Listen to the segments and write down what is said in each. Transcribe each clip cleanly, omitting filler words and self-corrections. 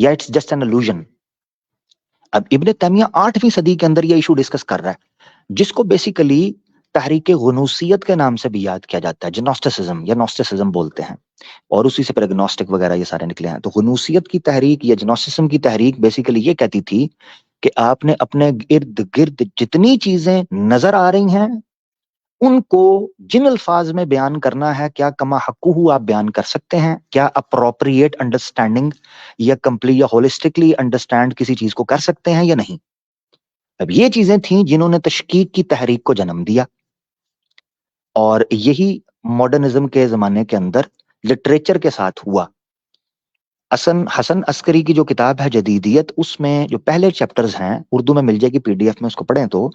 یا it's just an illusion. اب ابن تیمیہ 8ویں صدی کے اندر یہ ایشو ڈسکس کر رہا ہے، جس کو بیسیکلی تحریک غنوصیت کے نام سے بھی یاد کیا جاتا ہے، جنوسٹسزم یا نوسٹسزم بولتے ہیں، اور اسی سے پھر اگنوسٹک وغیرہ یہ سارے نکلے ہیں. تو غنوصیت کی تحریک یا جنوسٹسزم کی تحریک بیسیکلی یہ کہتی تھی کہ آپ نے اپنے ارد گرد جتنی چیزیں نظر آ رہی ہیں ان کو جن الفاظ میں بیان کرنا ہے، کیا کما حقوہ آپ بیان کر سکتے ہیں، کیا اپروپریٹ انڈرسٹینڈنگ یا کمپلیٹ یا ہولسٹکلی انڈرسٹینڈ کسی چیز کو کر سکتے ہیں یا نہیں. اب یہ چیزیں تھیں جنہوں نے تشکیک کی تحریک کو جنم دیا، اور یہی ماڈرنزم کے زمانے کے اندر لٹریچر کے ساتھ ہوا. حسن عسکری کی جو کتاب ہے جدیدیت، اس میں جو پہلے چیپٹرز ہیں، اردو میں مل جائے گی PDF میں، اس کو پڑھیں تو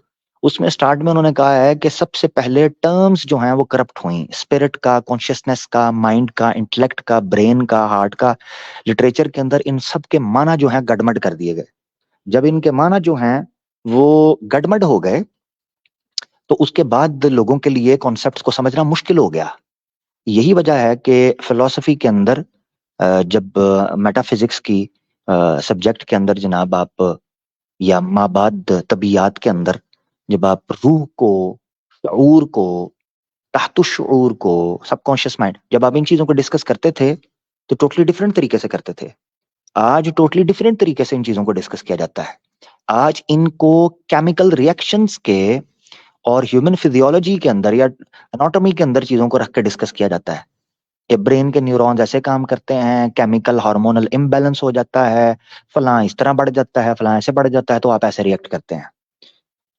اس میں سٹارٹ میں انہوں نے کہا ہے کہ سب سے پہلے ٹرمز جو ہیں وہ کرپٹ ہوئیں، اسپرٹ کا، کانشیسنس کا، مائنڈ کا، انٹلیکٹ کا، برین کا، ہارٹ کا. لٹریچر کے اندر ان سب کے معنی جو ہیں گڈمڈ کر دیے گئے. جب ان کے معنی جو ہیں وہ گڈمڈ ہو گئے تو اس کے بعد لوگوں کے لیے کانسیپٹس کو سمجھنا مشکل ہو گیا. یہی وجہ ہے کہ فلسفی کے اندر جب میٹا فزکس کی سبجیکٹ کے اندر جناب آپ، یا مابعد طبیعیات کے اندر جب آپ روح کو، شعور کو، تحت الشعور کو، سب کانشیس مائنڈ، جب آپ ان چیزوں کو ڈسکس کرتے تھے تو ٹوٹلی ڈفرینٹ طریقے سے کرتے تھے. آج ٹوٹلی ڈفرینٹ طریقے سے ان چیزوں کو ڈسکس کیا جاتا ہے. آج ان کو کیمیکل ریئیکشنز کے اور ہیومن فزیولوجی کے اندر یا اناٹومی کے اندر چیزوں کو رکھ کے ڈسکس کیا جاتا ہے کہ برین کے نیورونز ایسے کام کرتے ہیں، کیمیکل ہارمونل امبیلنس ہو جاتا ہے، فلاں اس طرح بڑھ جاتا ہے، فلاں ایسے بڑھ جاتا ہے، تو آپ ایسے ریئیکٹ کرتے ہیں.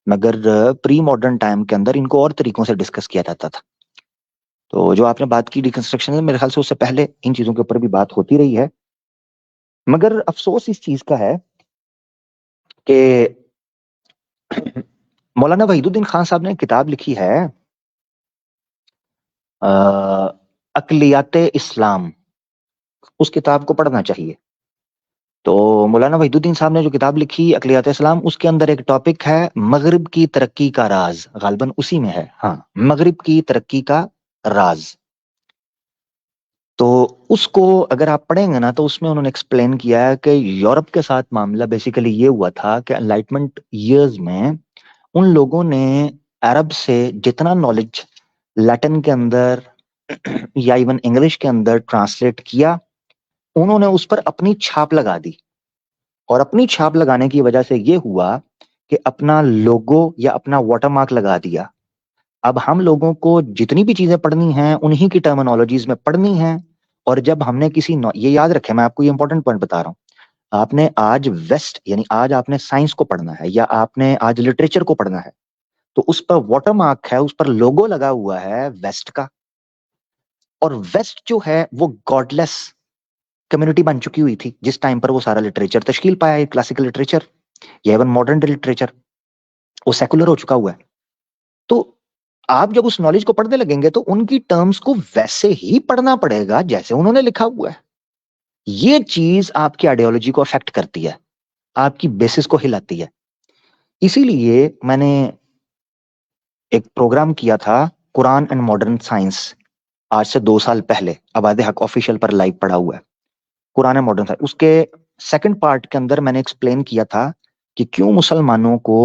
مگر پری ماڈرن ٹائم کے اندر ان کو اور طریقوں سے ڈسکس کیا جاتا تھا. تو جو آپ نے بات کی ڈیکنسٹرکشن، میرے خیال سے اس سے پہلے ان چیزوں کے اوپر بھی بات ہوتی رہی ہے. مگر افسوس اس چیز کا ہے کہ مولانا وحید الدین خان صاحب نے کتاب لکھی ہے اقلیات اسلام، اس کتاب کو پڑھنا چاہیے. تو مولانا وحید الدین صاحب نے جو کتاب لکھی اقلیات اسلام، اس کے اندر ایک ٹاپک ہے مغرب کی ترقی کا راز، غالباً اسی میں ہے، ہاں، مغرب کی ترقی کا راز. تو اس کو اگر آپ پڑھیں گے نا تو اس میں انہوں نے ایکسپلین کیا ہے کہ یورپ کے ساتھ معاملہ بیسیکلی یہ ہوا تھا کہ انلائٹمنٹ ایئرز میں ان لوگوں نے عرب سے جتنا نالج لیٹن کے اندر یا ایون انگلش کے اندر ٹرانسلیٹ کیا، انہوں نے اس پر اپنی چھاپ لگا دی. اور اپنی چھاپ لگانے کی وجہ سے یہ ہوا کہ اپنا لوگو یا اپنا واٹر مارک لگا دیا. اب ہم لوگوں کو جتنی بھی چیزیں پڑھنی ہیں انہی کی ٹرمینالوجیز میں پڑھنی ہیں. اور جب ہم نے یہ یاد رکھے، میں آپ کو یہ امپورٹنٹ پوائنٹ بتا رہا ہوں، آپ نے آج ویسٹ، یعنی آج آپ نے سائنس کو پڑھنا ہے یا آپ نے آج لٹریچر کو پڑھنا ہے، تو اس پر واٹر مارک ہے، اس پر لوگو لگا ہوا ہے ویسٹ کا. اور ویسٹ جو ہے وہ گاڈ لیس کمیونٹی بن چکی ہوئی تھی جس ٹائم پر وہ سارا لٹریچر تشکیل پایا ہے. کلاسیکل لٹریچر یا ایون ماڈرن لٹریچر وہ سیکولر ہو چکا ہوا ہے. تو آپ جب اس نالج کو پڑھنے لگیں گے تو ان کی ٹرمز کو ویسے ہی پڑھنا پڑے گا جیسے انہوں نے لکھا ہوا ہے. یہ چیز آپ کی آئیڈیالوجی کو افیکٹ کرتی ہے، آپ کی بیسس کو ہلاتی ہے. اسی لیے میں نے ایک پروگرام کیا تھا قرآن اینڈ ماڈرن سائنس، آج سے 2 سال پہلے، آباد حق آفیشیل پر لائیو پڑا ہوا ہے قرآن اینڈ ماڈرن سائنس. اس کے سیکنڈ پارٹ کے اندر میں نے ایکسپلین کیا تھا کہ کیوں مسلمانوں کو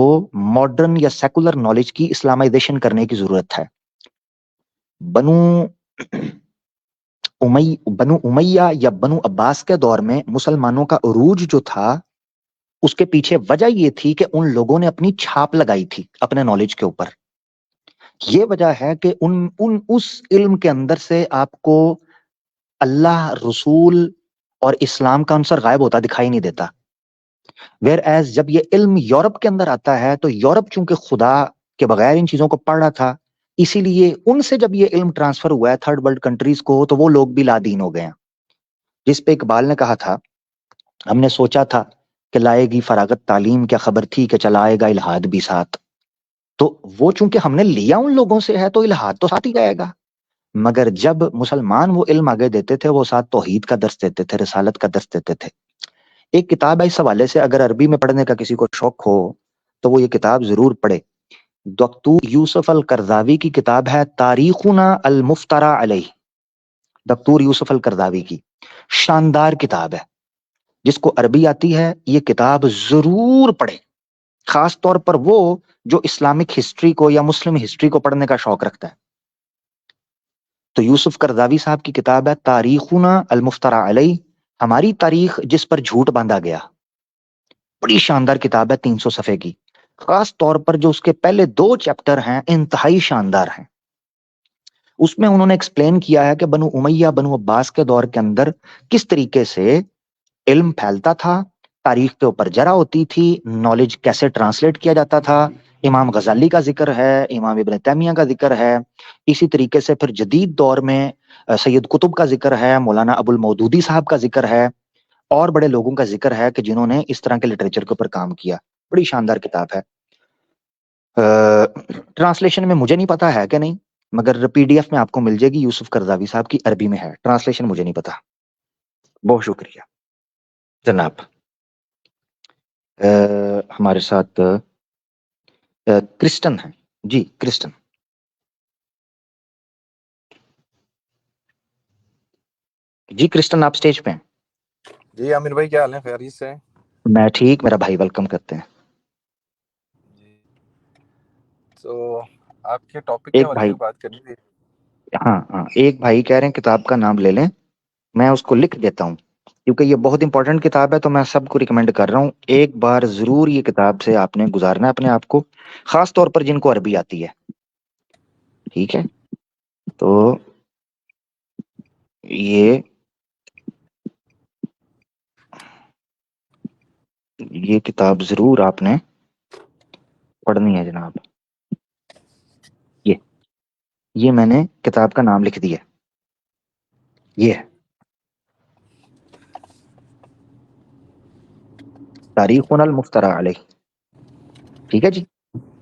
ماڈرن یا سیکولر نالج کی اسلامائزیشن کرنے کی ضرورت ہے. بنو امیہ یا بنو عباس کے دور میں مسلمانوں کا عروج جو تھا، اس کے پیچھے وجہ یہ تھی کہ ان لوگوں نے اپنی چھاپ لگائی تھی اپنے نالج کے اوپر. یہ وجہ ہے کہ اس علم کے اندر سے آپ کو اللہ، رسول اور اسلام کا عنصر غائب ہوتا دکھائی نہیں دیتا. ویئر ایز جب یہ علم یورپ کے اندر آتا ہے تو یورپ چونکہ خدا کے بغیر ان چیزوں کو پڑھ رہا تھا، اسی لیے ان سے جب یہ علم ٹرانسفر ہوا ہے تھرڈ ورلڈ کنٹریز کو، تو وہ لوگ بھی لادین ہو گئے ہیں. جس پہ اقبال نے کہا تھا، ہم نے سوچا تھا کہ لائے گی فراغت تعلیم، کیا خبر تھی کہ چلائے گا الہاد بھی ساتھ. تو وہ چونکہ ہم نے لیا ان لوگوں سے ہے تو الہاد تو ساتھ ہی جائے گا. مگر جب مسلمان وہ علم آگے دیتے تھے، وہ ساتھ توحید کا درس دیتے تھے، رسالت کا درس دیتے تھے. ایک کتاب ہے اس حوالے سے، اگر عربی میں پڑھنے کا کسی کو شوق ہو تو وہ یہ کتاب ضرور پڑھے. دکتور یوسف القرضاوی کی کتاب ہے تاریخنا المفترى علیہ، دکتور یوسف القرضاوی کی شاندار کتاب ہے. جس کو عربی آتی ہے یہ کتاب ضرور پڑھے، خاص طور پر وہ جو اسلامک ہسٹری کو یا مسلم ہسٹری کو پڑھنے کا شوق رکھتا ہے۔ تو یوسف قرضاوی صاحب کی کتاب ہے تاریخنا المفترى علیہ، ہماری تاریخ جس پر جھوٹ باندھا گیا، بڑی شاندار کتاب ہے، 300 صفحے کی۔ خاص طور پر جو اس کے پہلے 2 چیپٹر ہیں انتہائی شاندار ہیں۔ اس میں انہوں نے ایکسپلین کیا ہے کہ بنو امیہ بنو عباس کے دور کے اندر کس طریقے سے علم پھیلتا تھا، تاریخ کے اوپر جرا ہوتی تھی، نالج کیسے ٹرانسلیٹ کیا جاتا تھا۔ امام غزالی کا ذکر ہے، امام ابن تیمیہ کا ذکر ہے، اسی طریقے سے پھر جدید دور میں سید قطب کا ذکر ہے، مولانا ابو المودودی صاحب کا ذکر ہے، اور بڑے لوگوں کا ذکر ہے کہ جنہوں نے اس طرح کے لٹریچر کے اوپر کام کیا۔ بڑی شاندار کتاب ہے۔ ٹرانسلیشن میں مجھے نہیں پتا ہے کہ نہیں، مگر پی ڈی ایف میں آپ کو مل جائے گی، یوسف قرضاوی صاحب کی عربی میں ہے، ٹرانسلیشن مجھے نہیں پتا۔ بہت شکریہ جناب۔ ہمارے ساتھ کرسٹن ہے جی، کرسٹن جی، کرسٹن آپ سٹیج پہ ہیں۔ جی عامر بھائی، کیا حال ہے؟ خیریت سے ہیں؟ میں ٹھیک، میرا بھائی ویلکم کرتے ہیں جی، تو آپ کے ٹاپک کے ایک بارے بھائی۔ میں بات کرنی تھی۔ ہاں، ایک بھائی کہہ رہے ہیں کتاب کا نام لے لیں، میں اس کو لکھ دیتا ہوں کیونکہ یہ بہت امپورٹنٹ کتاب ہے، تو میں سب کو ریکمینڈ کر رہا ہوں ایک بار ضرور یہ کتاب سے آپ نے گزارنا ہے اپنے آپ کو، خاص طور پر جن کو عربی آتی ہے۔ ٹھیک ہے، تو یہ کتاب ضرور آپ نے پڑھنی ہے جناب۔ یہ میں نے کتاب کا نام لکھ دیا، یہ ہے تاریخنا المفترى علیہ۔ ٹھیک ہے جی،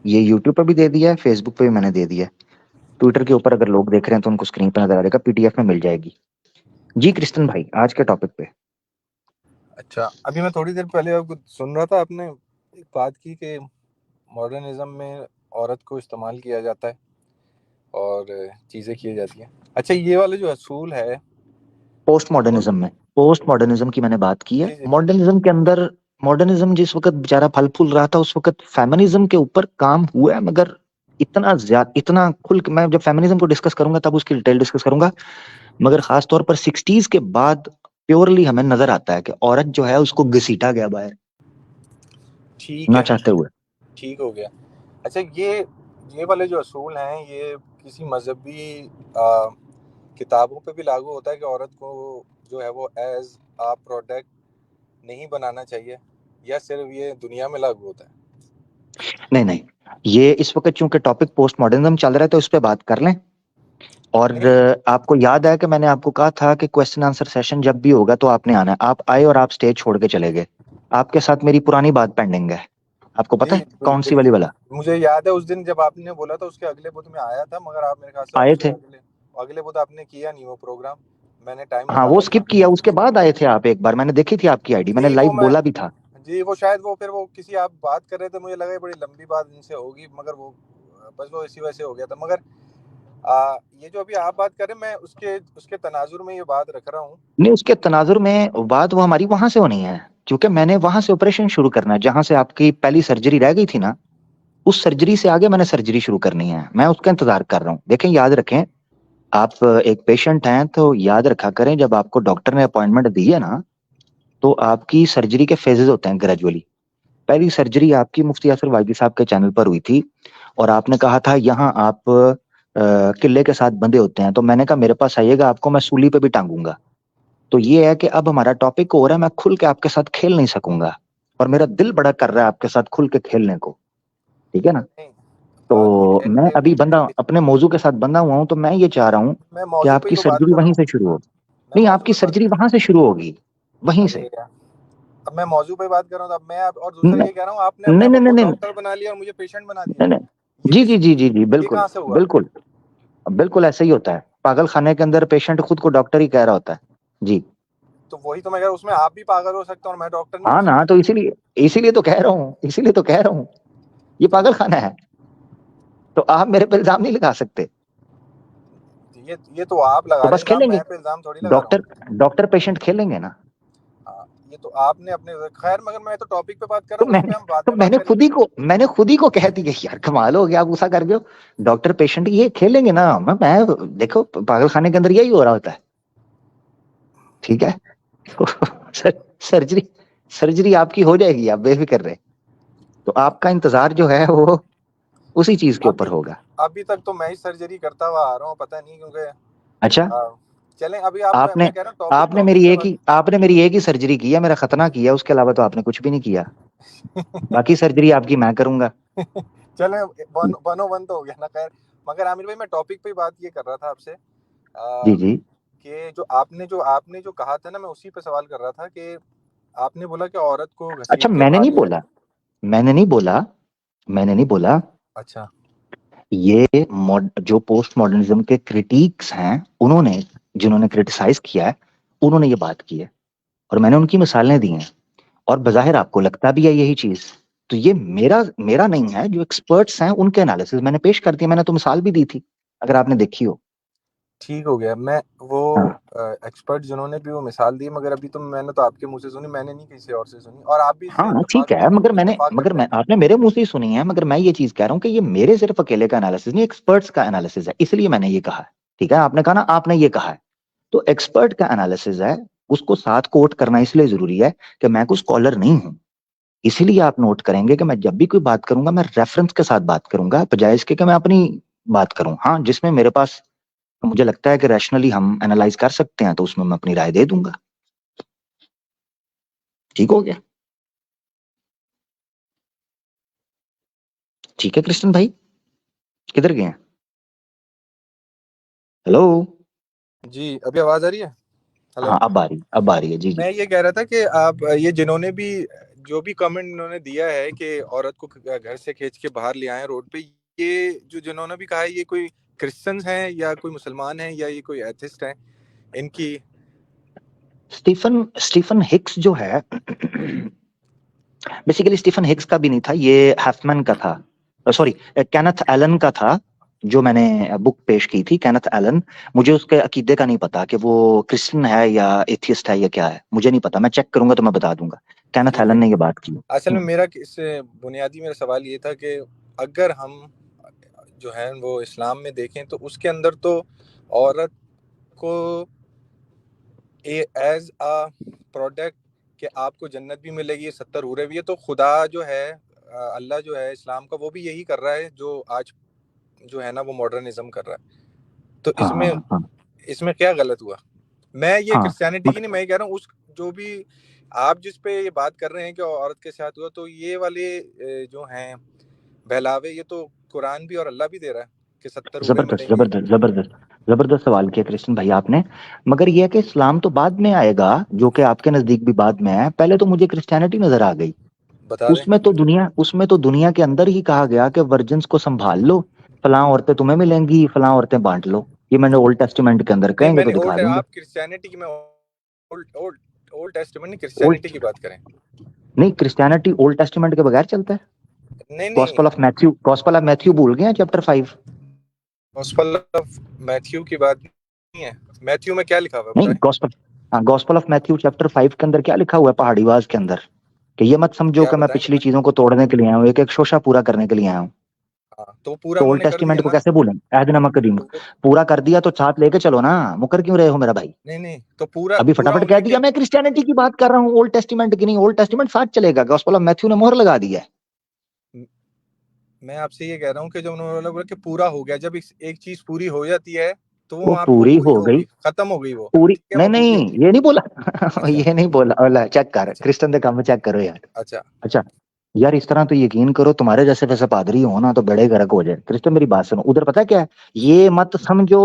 یہ یوٹیوب پہ بھی دے دیا ہے، فیس بک پہ بھی میں نے دے دیا ہے، ٹویٹر کے اوپر اگر لوگ دیکھ رہے ہیں تو ان کو اسکرین پہ نظر آ جائے گا، پی ڈی ایف میں مل جائے گی۔ جی کرسٹن بھائی، آج کے ٹاپک پہ۔ اچھا، ابھی میں تھوڑی دیر پہلے آپ کو سن رہا تھا، آپ نے ایک بات کی کہ ماڈرنزم میں عورت کو استعمال کیا جاتا ہے اور چیزیں کی جاتی ہیں۔ اچھا، یہ والا جو اصول ہے پوسٹ ماڈرنزم میں، پوسٹ ماڈرنزم کی میں نے بات کی ہے۔ جی جی ماڈرنزم کے اندر، ماڈرنزم جس وقت بیچارہ پھل پھول رہا تھا اس وقت فیمنزم کے اوپر کام ہوا ہے، مگر اتنا زیادہ، اتنا کھل کے میں جب فیمنزم کو ڈسکس کروں گا تب اس کی ڈیٹیل ڈسکس کروں گا، مگر خاص طور پر 60s کے بعد پیورلی ہمیں نظر آتا ہے کہ عورت جو ہے اس کو گھسیٹا گیا باہر ٹھیک نہ ہے، چاہتے ہوئے۔ ٹھیک ہو گیا۔ اچھا، یہ والے جو اصول ہیں یہ کسی مذہبی کتابوں پہ بھی لاگو ہوتا ہے کہ عورت کو جو ہے وہ ایز آ پروڈکٹ نہیں بنانا چاہیے، یا صرف یہ دنیا میں لاگو ہوتا ہے؟ نہیں، یہ اس وقت چونکہ ٹاپک پوسٹ ماڈرنزم چل رہا ہے تو اس پہ بات کر لیں۔ اور نہیں، آپ کو یاد ہے کہ میں نے آپ کو کہا تھا کہ کوسچن آنسر سیشن جب بھی ہوگا تو آپ نے آنا ہے، آپ آئے اور آپ سٹیج چھوڑ کے چلے گئے، آپ کے ساتھ میری پرانی بات پینڈنگ ہے، آپ کو پتہ جی ہے کون سی والی والا؟ مجھے یاد ہے اس دن جب آپ نے بولا تھا اس کے اگلے بدھ میں آیا تھا، مگر آپ میرے خیال سے آئے اس سے تھے، اگلے بدھ آپ نے کیا نہیں وہ پروگرام، میں نے ٹائم ہاں وہ نکالا تھا۔ اسکپ کیا، اس کے بعد آئے تھے آپ ایک بار، میں نے دیکھی تھی آپ کی آئی ڈی، میں نے جی لائیو وہ میں بولا بھی تھا۔ جی وہ شاید وہ پھر وہ کسی آپ بات کر رہے تھے، مجھے لگا بڑی لمبی بات ان سے ہوگی، مگر وہ بس وہ اسی وجہ سے ہو گیا تھا۔ مگر یہ جو ابھی آپ بات کر رہے ہیں، میں اس کے تناظر میں یہ بات رکھ رہا ہوں۔ نہیں، اس کے تناظر میں بات وہ ہماری وہاں سے ہونی ہے، کیونکہ میں نے وہاں سے آپریشن شروع کرنا ہے، جہاں سے آپ کی پہلی سرجری رہ گئی تھی نا، اس سرجری سے آگے میں نے سرجری شروع کرنی ہے، میں اس کا انتظار کر رہا ہوں۔ دیکھیں، یاد رکھیں، آپ ایک پیشنٹ ہیں تو یاد رکھا کریں جب آپ کو ڈاکٹر نے اپوائنٹمنٹ دی ہے نا تو آپ کی سرجری کے فیزز ہوتے ہیں گریجولی۔ پہلی سرجری آپ کی مفتی یاسر واجدی صاحب کے چینل پر ہوئی تھی اور آپ نے کہا تھا یہاں آپ قلعے کے ساتھ بندھے ہوتے ہیں، تو میں نے کہا میرے پاس آئیے گا، آپ کو میں سولی پہ بھی ٹانگوں گا۔ تو یہ ہے کہ اب ہمارا ٹاپک ہو رہا ہے، میں کھل کے آپ کے ساتھ کھیل نہیں سکوں گا اور میرا دل بڑا کر رہا ہے آپ کے ساتھ کھل کے کھیلنے کو، ٹھیک ہے نا؟ نہیں، تو یہ ہے میں کہ ابھی بندہ اپنے موضوع کے ساتھ بندھا ہوا ہوں، تو میں یہ چاہ رہا ہوں میں کہ موضوع آپ پہ ہی کی تو بات سرجری کر رہا وہیں ہوں، سے شروع ہو۔ میں نہیں، آپ موضوع کی پہ بات سرجری وہاں سے شروع ہوگی، وہیں سے۔ اب میں موضوع پہ بات کر رہا ہوں، اب میں اور دوسرا نہیں یہ کہہ رہا ہوں، آپ نے اپنے نہیں آپ نہیں کو نہیں ڈاکٹر بنا لیا اور مجھے پیشنٹ بنا دیا، نہیں، یہ جی کس جی جی جی جی، یہ بالکل کہاں سے ہوا؟ بالکل بالکل ایسا ہی ہوتا ہے، پاگل خانے کے اندر پیشنٹ خود کو ڈاکٹر ہی کہہ رہا ہوتا ہے جی۔ تو وہی تو میں کہہ رہا ہوں، اس میں آپ بھی پاگل ہو سکتے ہیں اور میں ڈاکٹر نہیں ہو ہاں نا، سکتا؟ تو اسی لیے تو کہہ رہا ہوں، اسی لیے تو کہہ رہا ہوں یہ تو پاگل خانہ ہے، تو آپ میرے پہ الزام نہیں لگا سکتے۔ یہ تو آپ تو لگا رہے بس ہیں الزام، کھیلیں گے، میں پہ الزام تھوڑی لگا رہا ہوں۔ ڈاکٹر پیشنٹ کھیلیں گے نا۔ ہاں، یہ تو آپ نے اپنے خیر، مگر میں تو ٹاپک پہ بات کر رہا تو ہوں، میں اس پہ ہم بعد تو میں میں بات نے کریں گے. خود ہی کو کہہ دیا یار کمال ہو گیا، آپ غصہ کر گئے ہو. ڈاکٹر پیشنٹ یہ کھیلیں گے نا، میں دیکھو پاگل خانے کے اندر یہی ہو رہا ہوتا ہے. ٹھیک ہے سرجری آپ کی ہو جائے گی، آپ بے فکر رہے. تو آپ کا انتظار جو ہے وہ اسی چیز کے اوپر ہوگا. ابھی تک تو میں ہی سرجری کرتا ہوا آ رہا ہوں، پتہ نہیں کیونکہ اچھا چلیں ابھی آپ نے میں کہہ رہا ہوں آپ نے ٹاپک میری ایک ہی سرجری کی ہے، میرا ختنہ کیا، اس کے علاوہ تو آپ نے کچھ بھی نہیں کیا. باقی سرجری آپ کی میں کروں گا. چلیں 101 تو ہو گیا نا. خیر مگر عامر بھائی میں ٹاپک پہ بات یہ کر رہا تھا آپ سے جی کہ جو آپ نے جو کہا تھا نا، میں اسی پہ سوال کر رہا تھا کہ آپ نے بولا کہ عورت کو اچھا گھسیٹ کے میں نے باہر نہیں بولا اچھا یہ جو پوسٹ ماڈرنزم کے کریٹیکس ہیں، جنہوں نے کریٹیسائز کیا ہے، انہوں نے یہ بات کی ہے اور میں نے ان کی مثالیں دی ہیں، اور بظاہر آپ کو لگتا بھی ہے یہی چیز. تو یہ میرا نہیں ہے، جو ایکسپرٹس ہیں ان کے انالیسز میں نے پیش کر دیا. میں نے تو مثال بھی دی تھی اگر آپ نے دیکھی ہو. ٹھیک ہو گیا. میں وہ ہاں ایکسپرٹ جنہوں نے بھی وہ مثال دی، مگر ابھی تو میں نے تو آپ کے منہ سے سنی، میں نے نہیں کسی اور سے سنی، اور آپ بھی اس سے ہاں ٹھیک ہے، اتفاق کرتے ہیں. آپ نے میرے منہ سے ہی سنی ہے، مگر میں یہ چیز کہہ رہا ہوں کہ یہ میرے صرف اکیلے کا انالیسس نہیں، ایکسپرٹس کا انالیسس ہے، اس لیے میں نے یہ کہا ہے. ٹھیک ہے، آپ نے کہا نا آپ نے یہ کہا ہے، تو ایکسپرٹ کا انالیسس ہے، اس کو ساتھ کوٹ کرنا اس لیے ضروری ہے کہ میں کوئی اسکالر نہیں ہوں. اسی لیے آپ نوٹ کریں گے کہ میں جب بھی کوئی بات کروں گا میں ریفرنس کے ساتھ بات کروں گا، بجائے اس کے کہ میں اپنی بات کروں. ہاں جس میں میرے پاس مجھے لگتا ہے کہ ریشنلی ہم انالائز کر سکتے ہیں تو اس میں میں اپنی رائے دے دوں گا. ٹھیک ہو گیا؟ ٹھیک ہے کرسٹن بھائی، کدھر گئے ہیں؟ ہیلو. جی ابھی آواز آ رہی ہے؟ ہلو. ہاں اب آ رہی ہے. جی میں یہ کہہ رہا تھا کہ آپ یہ جنہوں نے بھی جو بھی کمنٹ انہوں نے دیا ہے کہ عورت کو گھر سے کھینچ کے باہر لے آئے روڈ پہ، یہ جو جنہوں نے بھی کہا ہے، یہ کوئی کرسچنز ہیں یا کوئی مسلمان ہیں یا یہ کوئی ایتھسٹ ہیں؟ ان کی اسٹیفن ہکس جو ہے، بیسیکلی اسٹیفن ہکس کا بھی نہیں تھا، یہ ہیفمن کا تھا، سوری کینتھ ایلن کا تھا، جو میں نے بک پیش کی تھی. کینتھ ایلن، مجھے اس کے عقیدے کا نہیں پتا کہ وہ کرسچن ہے یا ایتھیسٹ ہے یا کیا ہے، مجھے نہیں پتا، میں چیک کروں گا تو میں بتا دوں گا. کینتھ ایلن نے یہ بات کی. اصل میں میرا اس سے بنیادی میرا سوال یہ تھا کہ اگر ہم جو ہے وہ اسلام میں دیکھیں تو اس کے اندر تو عورت کو ایز اے پروڈکٹ کہ آپ کو جنت بھی ملے گی، 70 حوریں بھی ہے، تو خدا جو ہے اللہ جو ہے اسلام کا، وہ بھی یہی کر رہا ہے جو آج جو ہے نا وہ ماڈرنزم کر رہا ہے. تو اس میں کیا غلط ہوا؟ میں یہ کرسچینٹی کی نہیں، میں یہ کہہ رہا ہوں اس جو بھی آپ جس پہ یہ بات کر رہے ہیں کہ عورت کے ساتھ ہوا، تو یہ والے جو ہیں بہلاوے، یہ تو قرآن بھی اور اللہ بھی دے رہا ہے کہ 70 حوریں ملیں گی. زبردست سوال کیا کرسچن بھائی آپ نے، مگر یہ کہ اسلام تو بعد میں آئے گا، جو کہ آپ کے نزدیک بھی بعد میں ہے. پہلے تو مجھے کرسچینٹی نظر آ گئی. بتا دیں. اس میں تو دنیا کے اندر ہی کہا گیا کہ ورجنز کو سنبھال لو، فلاں عورتیں تمہیں ملیں گی، فلاں عورتیں بانٹ لو. یہ میں نے اولڈ ٹیسٹیمنٹ کے اندر نہیں، کہیں گے میں تو نے دکھا دوں گا. آپ کرسچینٹی کی، میں اولڈ ٹیسٹمنٹ نہیں، کرسچینٹی کی بات کریں. نہیں، کرسچینٹی اولڈ ٹیسٹیمنٹ کے بغیر چلتا ہے. نہیں گاسپل آف میتھیو بھول گئے ہیں چیپٹر 5. گاسپل آف میتھیو کی بات نہیں ہے. میتھیو میں کیا لکھا ہوا ہے نہیں، بتائیں؟ گاسپل آف میتھیو چیپٹر 5 کے اندر کیا لکھا ہوا ہے پہاڑی واز کے اندر؟ کہ یہ مت سمجھو کیا کہ میں بتائیں پچھلی چیزوں کو توڑنے کے لیے آیا ہوں، ایک شوشہ پورا کرنے کے لیے آیا ہوں. ہاں تو پورا تو انہوں اولڈ نے کر دیا ٹیسٹیمنٹ کو نا. کیسے بھولیں؟ عہد نامہ قدیم پورا کر دیا تو ساتھ لے کے چلو نا، مکر کیوں رہے ہو میرا بھائی؟ نہیں تو پورا ابھی فٹافٹ انہوں کہہ نے دیا میں کرسچینٹی کی بات کر رہا ہوں، اولڈ ٹیسٹیمنٹ کی نہیں. اولڈ ٹیسٹیمنٹ ساتھ چلے گا، گاسپل آف میتھیو نے مہر لگا دی ہے. میں آپ سے یہ کہہ رہا ہوں کہ جب انہوں نے بولا کہ پورا ہو گیا، جب ایک چیز پوری ہو جاتی ہے تو وہ وہ وہاں پہ وہ پوری پوری ہو ہو گئی، گئی، ختم ہو گئی وہ. پوری ٹھیک ہے، وہ پوری ہو نہیں گئی. یہ نہیں بولا اچھا یہ نہیں بولا. اللہ چیک کر، اچھا کرسچن دے کام چیک کرو یار. اچھا اچھا یار، اس طرح تو یقین کرو تمہارے جیسے ویسے پادری ہو نا تو بڑے گرک ہو جائے. کرسچن میری بات سنو، ادھر پتہ کیا ہے، یہ مت سمجھو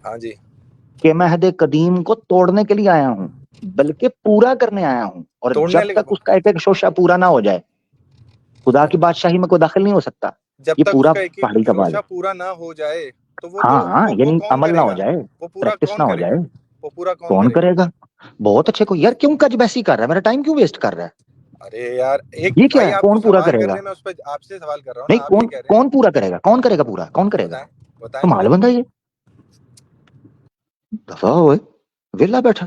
ہاں جی کہ میں عہد قدیم کو توڑنے کے لیے آیا ہوں، بلکہ پورا کرنے آیا ہوں. اور توڑنے جب تک اس کا ایک شوشہ پورا نہ ہو جائے، خدا کی بادشاہی میں کوئی داخل نہیں ہو سکتا. جب یہ تک اس پورا کا ایک پہاڑی کا باز شوشہ ہے. پورا نہ ہو جائے تو وہ ہاں تو ہاں، وہ یعنی کون عمل نہ کرے ہو گا؟ جائے، وہ پورا پریکٹس کون نہ ہو کرے گا؟ جائے. وہ پورا کون کرے کرے گا؟ بہت اچھے کو یار، کیوں کج بیسی کر رہا ہے، میرا ٹائم کیوں ویسٹ کر رہا ہے؟ ارے یار ایک یہ کیا بھائی ہے، آپ جو کون پورا سوال کرے کر گا؟ رہے ہیں میں اس پہ آپ سے سوال کر رہا ہوں نہیں، نا. آپ یہ کہہ رہے کون پورا کرے گا؟ کون کرے گا پورا؟ کون کرے گا؟ بتائیں کمال ذرا. بندہ یہ دفعہ ہوئے ویلا بیٹھا.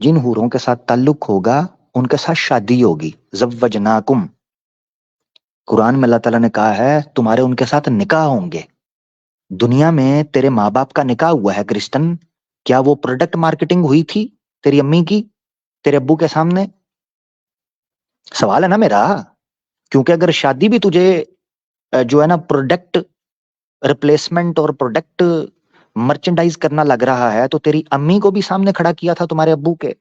جن حوروں کے ساتھ تعلق ہوگا ان کے ساتھ شادی ہوگی. زوجناکم، قرآن میں اللہ تعالیٰ نے کہا ہے تمہارے ان کے ساتھ نکاح ہوں گے. دنیا میں تیرے ماں باپ کا نکاح ہوا ہے کرسٹن، کیا وہ پروڈکٹ مارکیٹنگ ہوئی تھی تیری امی کی تیرے ابو کے سامنے؟ سوال ہے نا میرا. کیونکہ اگر شادی بھی تجھے جو ہے نا پروڈکٹ ریپلیسمنٹ اور پروڈکٹ مرچنڈائز کرنا لگ رہا ہے تو تیری امی کو بھی سامنے کھڑا کیا تھا تمہارے ابو کے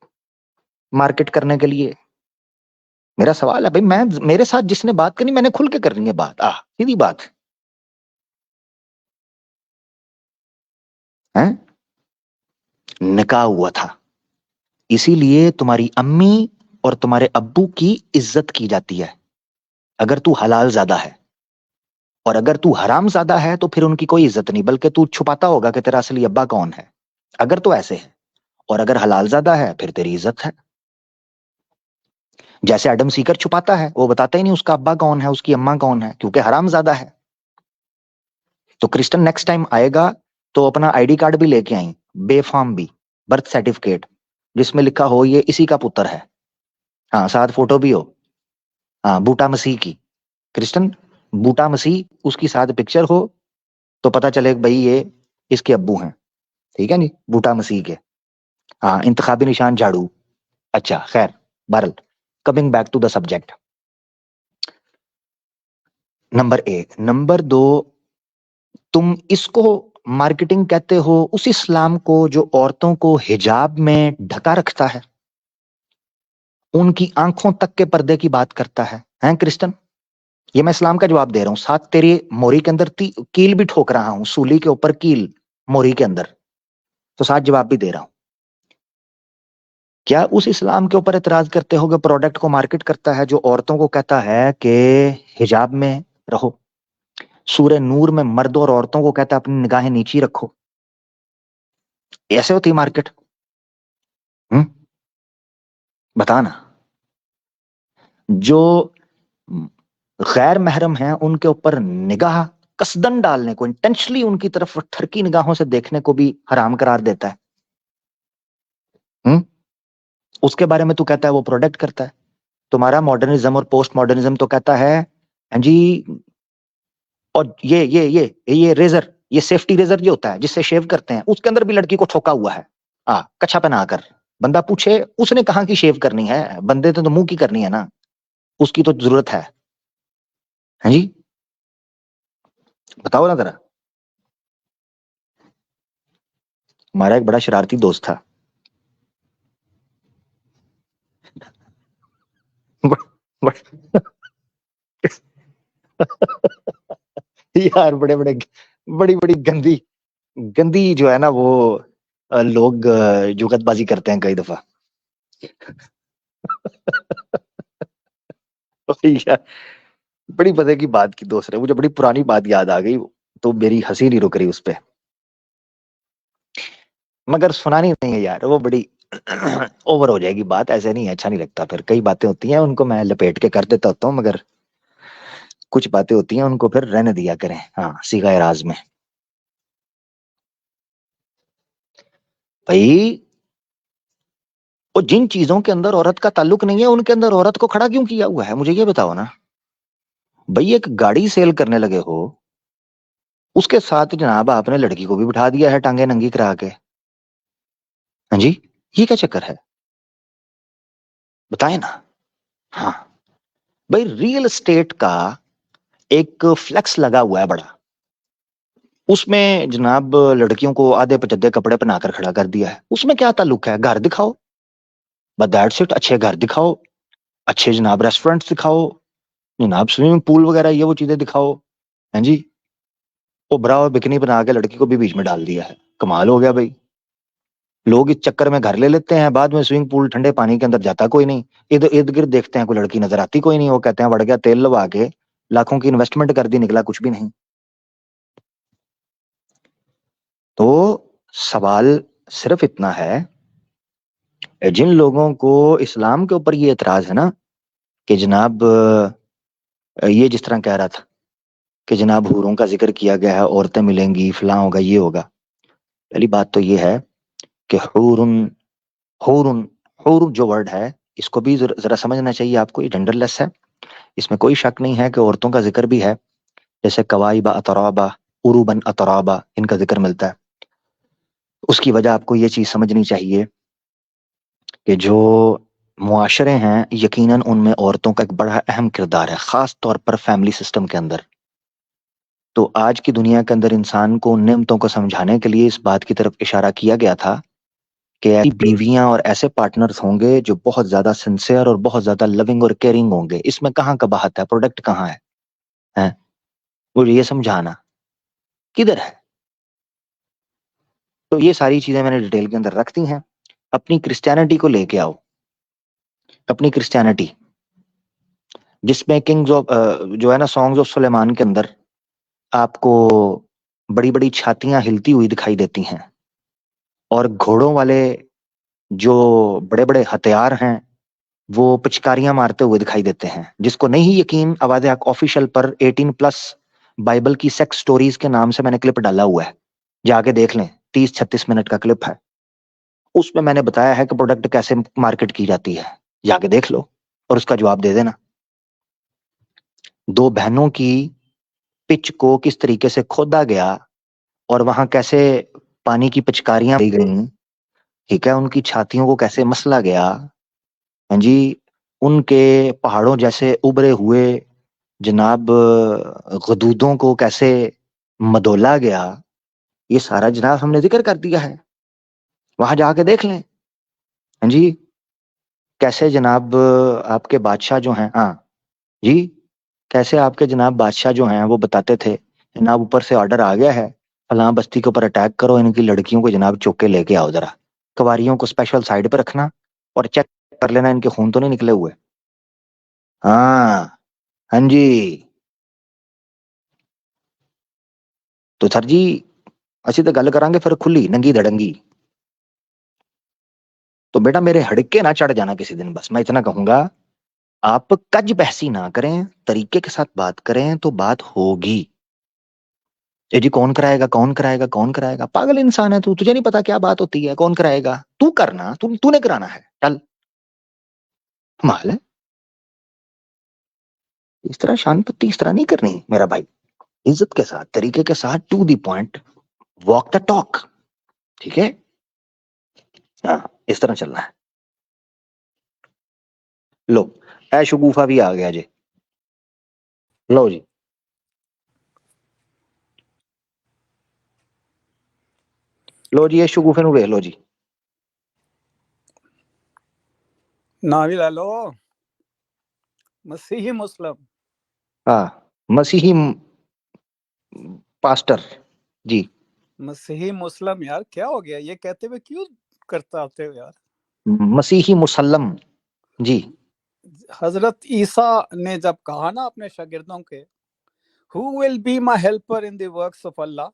مارکیٹ کرنے کے لیے. میرا سوال ہے بھائی، میں میرے ساتھ جس نے بات کرنی میں نے کھل کے کرنی ہے بات، سیدھی بات ہے. نکاح ہوا تھا، اسی لیے تمہاری امی اور تمہارے ابو کی عزت کی جاتی ہے اگر تو حلال زادہ ہے. اور اگر تو حرام زادہ ہے تو پھر ان کی کوئی عزت نہیں، بلکہ تو چھپاتا ہوگا کہ تیرا اصلی ابا کون ہے اگر تو ایسے ہے. اور اگر حلال زادہ ہے پھر تیری عزت ہے. جیسے ایڈم سیکر چھپاتا ہے، وہ بتاتا ہی نہیں اس کا ابا کون ہے اس کی اماں کون ہے کیونکہ حرام زادہ ہے. تو کرسٹن نیکسٹ ٹائم آئے گا تو اپنا آئی ڈی کارڈ بھی لے کے آئیں، بے فارم بھی، برتھ سرٹیفکیٹ جس میں لکھا ہو یہ اسی کا پتر ہے. ہاں، ساتھ فوٹو بھی ہو، ہاں بوٹا مسیح کی. کرسٹن بوٹا مسیح اس کی ساتھ پکچر ہو تو پتا چلے کہ بھائی یہ اس کے ابو ہیں. ٹھیک ہے نہیں، بوٹا مسیح کے. ہاں، انتخابی نشان جھاڑو. اچھا خیر، بہرحال coming back to the subject. Number 1. Number 2، تم اس کو مارکیٹنگ کہتے ہو اس اسلام کو جو عورتوں کو حجاب میں ڈھکا رکھتا ہے، ان کی آنکھوں تک کے پردے کی بات کرتا ہے. ہیں کرسٹن؟ یہ میں اسلام کا جواب دے رہا ہوں، ساتھ تیری موری کے اندر کیل بھی ٹھوک رہا ہوں، سولی کے اوپر کیل موری کے اندر، تو ساتھ جواب بھی دے رہا ہوں. کیا اس اسلام کے اوپر اعتراض کرتے ہو کہ پروڈکٹ کو مارکیٹ کرتا ہے جو عورتوں کو کہتا ہے کہ حجاب میں رہو؟ سورہ نور میں مردوں اور عورتوں کو کہتا ہے اپنی نگاہیں نیچی رکھو. ایسے ہوتی مارکیٹ؟ بتانا. جو غیر محرم ہیں ان کے اوپر نگاہ قصدن ڈالنے کو، انٹینشنلی ان کی طرف ٹھرکی نگاہوں سے دیکھنے کو بھی حرام قرار دیتا ہے. اس کے بارے میں تو کہتا ہے وہ پروڈکٹ کرتا ہے. تمہارا ماڈرنزم اور پوسٹ ماڈرنزم تو کہتا ہے جی، اور یہ ریزر، یہ سیفٹی ریزر جو ہوتا ہے جس سے شیو کرتے ہیں، اس کے اندر بھی لڑکی کو ٹھوکا ہوا ہے کچھا پہنا کر. بندہ پوچھے اس نے کہاں کی شیو کرنی ہے، بندے تو منہ کی کرنی ہے نا، اس کی تو ضرورت ہے. ہاں جی بتاؤ نا ذرا. ہمارا ایک بڑا شرارتی دوست تھا، یار بڑے بڑے بڑی بڑی گندی گندی جو ہے نا وہ لوگ جگت بازی کرتے ہیں کئی دفعہ. بڑی مزے کی بات کی دوست نے، مجھے بڑی پرانی بات یاد آ گئی تو میری ہنسی نہیں رک رہی اس پہ، مگر سنانی نہیں ہے یار، وہ بڑی اوور ہو جائے گی بات، ایسے نہیں ہے، اچھا نہیں لگتا. پھر کئی باتیں ہوتی ہیں ان کو میں لپیٹ کے کر دیتا ہوتا ہوں، مگر کچھ باتیں ہوتی ہیں ان کو پھر رہنے دیا کریں. ہاں، صیغہ راز میں. بھائی وہ جن چیزوں کے اندر عورت کا تعلق نہیں ہے ان کے اندر عورت کو کھڑا کیوں کیا ہوا ہے، مجھے یہ بتاؤ نا. بھائی ایک گاڑی سیل کرنے لگے ہو، اس کے ساتھ جناب آپ نے لڑکی کو بھی بٹھا دیا ہے ٹانگیں ننگی کرا کے. ہاں جی، یہ کیا چکر ہے بتائیں نا. ہاں بھائی، ریل اسٹیٹ کا ایک فلیکس لگا ہوا ہے بڑا، اس میں جناب لڑکیوں کو آدھے پچدے کپڑے پہنا کر کھڑا کر دیا ہے. اس میں کیا تعلق ہے؟ گھر دکھاؤ، بس دیٹس اٹ. اچھے گھر دکھاؤ، اچھے جناب ریسٹورینٹ دکھاؤ، جناب سوئمنگ پول وغیرہ یہ وہ چیزیں دکھاؤ. ہاں جی، وہ برا اور بکنی بنا کے لڑکی کو بھی بیچ میں ڈال دیا ہے. کمال ہو گیا بھائی. لوگ اس چکر میں گھر لے لیتے ہیں، بعد میں سوئمنگ پول ٹھنڈے پانی کے اندر جاتا کوئی نہیں، ادھر ارد گرد دیکھتے ہیں کوئی لڑکی نظر آتی کوئی نہیں، وہ کہتے ہیں بڑھ گیا، تیل لوا کے لاکھوں کی انویسٹمنٹ کر دی، نکلا کچھ بھی نہیں. تو سوال صرف اتنا ہے، جن لوگوں کو اسلام کے اوپر یہ اعتراض ہے نا کہ جناب یہ جس طرح کہہ رہا تھا کہ جناب حوروں کا ذکر کیا گیا ہے، عورتیں ملیں گی، فلاں ہوگا، یہ ہوگا. پہلی بات تو یہ ہے کہ حور حور جو ورڈ ہے اس کو بھی ذرا سمجھنا چاہیے آپ کو. یہ جنڈر لیس ہے, اس میں کوئی شک نہیں ہے کہ عورتوں کا ذکر بھی ہے, جیسے کوائبہ اترابہ, عروبن اترابہ, ان کا ذکر ملتا ہے. اس کی وجہ آپ کو یہ چیز سمجھنی چاہیے کہ جو معاشرے ہیں یقیناً ان میں عورتوں کا ایک بڑا اہم کردار ہے, خاص طور پر فیملی سسٹم کے اندر. تو آج کی دنیا کے اندر انسان کو ان نعمتوں کو سمجھانے کے لیے اس بات کی طرف اشارہ کیا گیا تھا کہ ایسی بیویاں اور ایسے پارٹنرز ہوں گے جو بہت زیادہ سنسیئر اور بہت زیادہ لونگ اور کیئرنگ ہوں گے. اس میں کہاں کا بات ہے, پروڈکٹ کہاں ہے, مجھے یہ سمجھانا کدھر ہے. تو یہ ساری چیزیں میں نے ڈیٹیل کے اندر رکھ دی ہیں. اپنی کرسچینٹی کو لے کے آؤ, اپنی کرسچینٹی جس میں کنگز آف جو ہے نا سانگز آف سلیمان کے اندر آپ کو بڑی بڑی چھاتیاں ہلتی ہوئی دکھائی دیتی ہیں, اور گھوڑوں والے جو بڑے بڑے ہتھیار ہیں وہ پچکاریاں مارتے ہوئے دکھائی دیتے ہیں. جس کو نہیں یقین, آواز حق آفیشیل پر 18+ بائبل کی سیکس سٹوریز کے نام سے میں نے کلپ ڈالا ہوا ہے, جا کے دیکھ لیں. 30-36 منٹ کا کلپ ہے, اس میں نے بتایا ہے کہ پروڈکٹ کیسے مارکیٹ کی جاتی ہے. جا کے دیکھ لو اور اس کا جواب دے دینا. دو بہنوں کی پچ کو کس طریقے سے کھودا گیا اور وہاں کیسے پانی کی پچکاریاں دی گئیں, ٹھیک ہے, ان کی چھاتیوں کو کیسے مسلا گیا, ہاں جی, ان کے پہاڑوں جیسے ابھرے ہوئے جناب غدودوں کو کیسے مدولا گیا, یہ سارا جناب ہم نے ذکر کر دیا ہے. وہاں جا کے دیکھ لیں. ہاں جی, کیسے جناب آپ کے بادشاہ جو ہیں, ہاں جی, کیسے آپ کے جناب بادشاہ جو ہیں وہ بتاتے تھے جناب اوپر سے آرڈر آ گیا ہے, فلاں بستی کے اوپر اٹیک کرو, ان کی لڑکیوں کو جناب چوک کے لے کے آؤ, ذرا کواری کو اسپیشل سائڈ پہ رکھنا اور چیک کر لینا ان کے خون تو نہیں نکلے ہوئے. ہاں جی, تو سر جی اسی تو گل کریں گے پھر کھلی ننگی دھڑنگی. تو بیٹا میرے ہڑکے نہ چڑھ جانا کسی دن, بس میں اتنا کہوں گا. آپ کج بحثی نہ کریں, طریقے کے ساتھ بات کریں تو بات ہوگی. جی کون کرائے گا, کون کرائے گا, کون کرائے گا, پاگل انسان ہے تو, تجھے نہیں پتا کیا بات ہوتی ہے, کون کرائے گا, تو کرنا, تو نے کرانا ہے, چل مال ہے. اس طرح شان پتی اس طرح نہیں کرنی میرا بھائی, عزت کے ساتھ, طریقے کے ساتھ, to the point, walk the talk, ٹھیک ہے, ہاں اس طرح چلنا ہے. لو اے شگوفہ بھی آ گیا جی, لو جی, لو جی, یہ شگوفے نو ویکھ لو جی, نا بھی لے لو, مسیحی مسلم. ہاں مسیحی پاسٹر جی, مسیحی مسلم یار کیا ہو گیا, یہ کہتے ہوئے کیوں کرتا آتے ہو یار. مسیحی مسلم جی. حضرت عیسیٰ نے جب کہا نا اپنے شاگردوں کے who will be my helper in the works of Allah,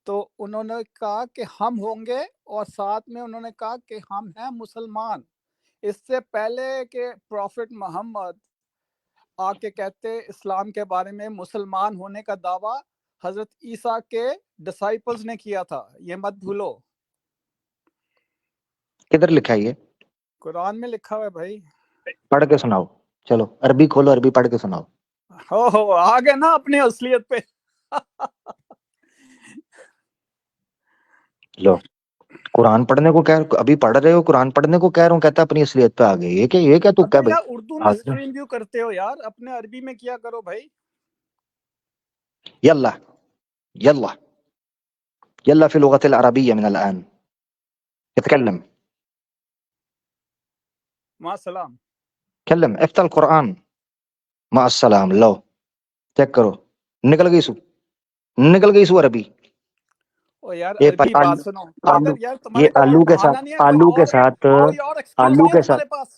تو انہوں نے کہا کہ ہم ہوں گے, اور ساتھ میں انہوں نے کہا کہ ہم ہیں مسلمان. اس سے پہلے کہ پروفٹ محمد آ کے کہتے اسلام کے بارے میں, مسلمان ہونے کا دعویٰ حضرت عیسیٰ کے ڈسائپلز نے کیا تھا, یہ مت بھولو. کدھر لکھا ہے یہ؟ قرآن میں لکھا ہوا ہے بھائی. پڑھ کے سناؤ, چلو عربی کھولو, عربی پڑھ کے سناؤ. ہو آ گئے نا اپنی اصلیت پہ. لو قرآن پڑھنے کو کہہ, ابھی پڑھ رہے ہو, قرآن پڑھنے کو کہہ رہا ہوں, کہتا اپنی اصلیت پہ آ گئے. یہ کیا تو کیا ابے بھائی, یار اردو میں اسٹریم کیوں کرتے ہو یار, اپنے عربی میں کیا کرو بھائی. یلا یلا يلا في اللغة العربية من الآن اتكلم. مع السلام. تكلم, افتح القرآن. مع السلام. لو چیک کرو, نکل گئی سو عربی. او یار یہ عربی بات سنو, آلو, اگر یار یہ تمہارے پاس آلو کے بہانہ ساتھ, نہیں ہے, کوئی آلو کے اور ساتھ, کوئی اور ایکسکیوز آلو نہیں ہے کے ساتھ, تمہارے پاس,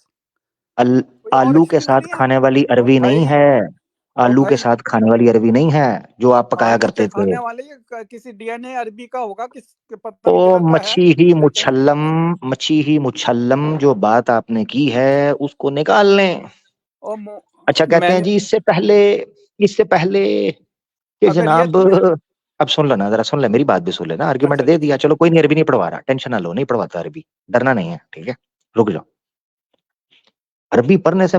کوئی اور آلو کے ایکسکیوز ساتھ نہیں ہے. کھانے والی او عربی نہیں بھائی, ہے, او آلو کے بھائی, ساتھ کھانے والی عربی نہیں ہے جو آپ پکایا آلو کے کرتے تھے. کھانے والے کسی ڈی این اے عربی کا ہوگا, کس پتہ او نہیں کدھر کا ہے, مچھی ہی لیکن مچھلم, مچھی ہی مچھلم, جو بات آپ نے کی ہے اس کو نکال لیں. اچھا کہتے میں ہیں نے جی اس سے پہلے کہ اگر یہ جناب, تمہیں اب سن لینا ذرا, سن لے میری بات بھی سن لینا, اچھا آرگیومنٹ دے دیا, چلو کوئی نہیں, عربی نہیں پڑھوا رہا, ٹینشن نہ لو, نہیں پڑھواتا عربی, ڈرنا نہیں ہے, ٹھیک ہے, رک جاؤ. عربی پڑھنے سے